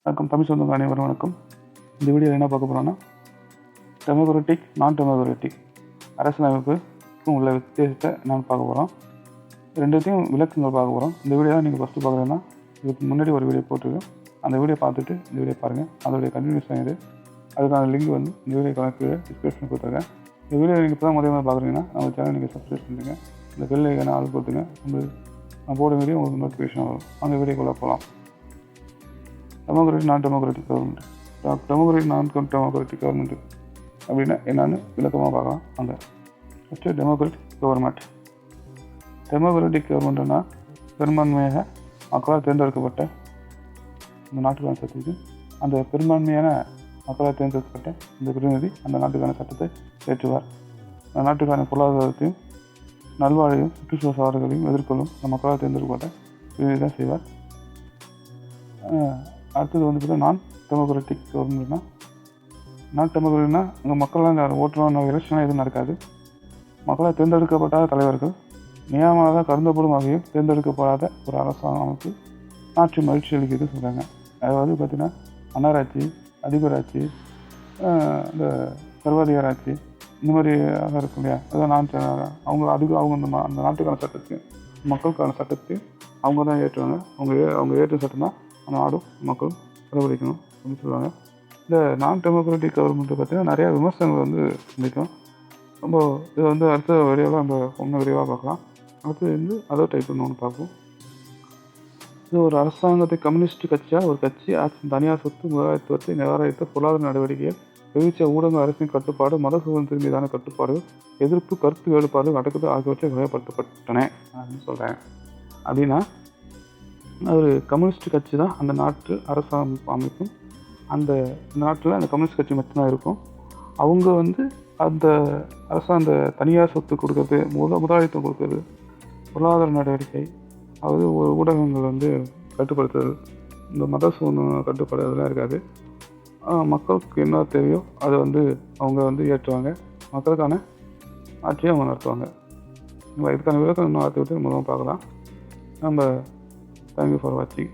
வணக்கம் தமிழ் சொந்தங்கள் அனைவரும் வணக்கம். இந்த வீடியோ என்ன பார்க்க போகிறோன்னா, டெமோக்ராட்டிக் நான் டெமோக்ராட்டிக் அரசியலமைப்புக்கும் உள்ள வித்தியாசத்தை நான் பார்க்க போகிறோம். ரெண்டுத்தையும் விளக்கங்கள் பார்க்க போகிறோம். இந்த வீடியோ தான் நீங்கள் ஃபஸ்ட்டு பார்க்குறீங்கன்னா இதுக்கு முன்னாடி ஒரு வீடியோ போட்டிருக்கேன். அந்த வீடியோ பார்த்துட்டு இந்த வீடியோ பாருங்கள். அதோடைய கண்டினியூஷன் இது. அதுக்கான லிங்க் வந்து இந்த வீடியோ கணக்கு டிஸ்கிரிப்ஷன் கொடுத்துருக்கேன். இந்த வீடியோ நீங்கள் இப்போ தான் முதல்ல பார்க்குறீங்கன்னா நம்ம சேனல் நீங்கள் சப்ஸ்கிரைப் பண்ணுறீங்க. இந்த பெல் ஐக்கான ஆள் கொடுத்துங்க. நான் போட வீடியோ உங்களுக்கு நோட்டிஃபிகேஷன் வரும். அந்த வீடியோக்குள்ளே போகலாம். டெமோக்ராட்டிக் நான் டெமோக்ராட்டிக் கவர்மெண்ட். டெமோக்ராட்டிக் நான் டெமோக்ராட்டிக் கவர்மெண்ட் அப்படின்னா என்னென்னு விளக்கமாக பார்க்கலாம். அங்கே ஃபஸ்ட்டு டெமோக்ராட்டிக் கவர்மெண்ட்னா பெரும்பான்மையாக மக்களால் தேர்ந்தெடுக்கப்பட்ட இந்த நாட்டுக்கான சட்டத்துக்கு அந்த பெரும்பான்மையான மக்களால் தேர்ந்தெடுக்கப்பட்ட இந்த பிரதிநிதி அந்த நாட்டுக்கான சட்டத்தை ஏற்றுவார். அந்த நாட்டுக்கான பொருளாதாரத்தையும் நல்வாழ்வையும் சுற்றுச்சூழல் சவால்களையும் எதிர்கொள்ளும் அந்த மக்களால் தேர்ந்தெடுக்கப்பட்ட பிரதிநிதி தான் செய்வார். அடுத்தது வந்து பார்த்தா நான் டெமோக்ராட்டிக் கவர்மெண்ட்னா அங்கே மக்கள்லாம் ஓட்டுறோம் எலெக்ஷனாக எதுவும் நடக்காது. மக்களால் தேர்ந்தெடுக்கப்படாத தலைவர்கள் நியமனமாக கருதப்படும் வகையில் தேர்ந்தெடுக்கப்படாத ஒரு அரசாங்கம் அமைப்பு நாட்டு மகிழ்ச்சி அளிக்கிறது சொல்கிறாங்க. அதாவது பார்த்திங்கன்னா மன்னராட்சி, அதிபராட்சி, இந்த சர்வாதிகார ஆட்சி இந்த மாதிரி இருக்கும் இல்லையா. அதான் அந்த நாட்டுக்கான சட்டத்தையும் மக்களுக்கான சட்டத்தையும் அவங்க தான் ஏற்றுவாங்க. அவங்க ஏற்ற சட்டம் தான் நாடும் மக்களும் கடைபிடிக்கணும் அப்படின்னு சொல்லுவாங்க. இந்த நான் டெமோக்ராட்டிக் கவர்மெண்ட்டை பார்த்திங்கன்னா நிறையா விமர்சனங்கள் வந்து சந்திக்கும். ரொம்ப இதை வந்து அடுத்த வீடியோவில் நம்ம ஒன்று விரிவாக பார்க்கலாம். அடுத்தது வந்து அதர் டைப்னு ஒன்று பார்ப்போம். இது ஒரு அரசாங்கத்தை கம்யூனிஸ்ட் கட்சியாக ஒரு கட்சி தனியார் சொத்து முதலாளித்துவத்தை நிராகரித்த பொருளாதார நடவடிக்கைகள் வெளிச்ச ஊடக அரசின் கட்டுப்பாடு மத சுதந்திரம் மீதான கட்டுப்பாடுகள் எதிர்ப்பு கருத்து வேறுபாடு அடக்குதல் ஆகியவற்றை வகைப்படுத்தப்பட்டன அப்படின்னு சொல்கிறேன். அப்படின்னா ஒரு கம்யூனிஸ்ட் கட்சி தான் அந்த நாட்டு அரசாங்க அமைப்பும். அந்த நாட்டில் அந்த கம்யூனிஸ்ட் கட்சி மட்டும்தான் இருக்கும். அவங்க வந்து அந்த அரசாங்க தனியார் சொத்து கொடுக்கறது, முதலாளித்துவம் கொடுக்கறது, பொருளாதார நடவடிக்கை, அதாவது ஊடகங்கள் வந்து கட்டுப்படுத்துறது, இந்த மத கட்டுப்பாடு அதெல்லாம் இருக்காது. மக்களுக்கு என்ன தேவையோ அதை வந்து அவங்க வந்து ஏற்றுவாங்க. மக்களுக்கான ஆட்சியை அவங்க நடத்துவாங்க. இதுக்கான விளக்கம் இன்னும் ஆற்றி விட்டு முதல்ல பார்க்கலாம். நம்ம தேங்க்யூ ஃபார் வாட்சிங்.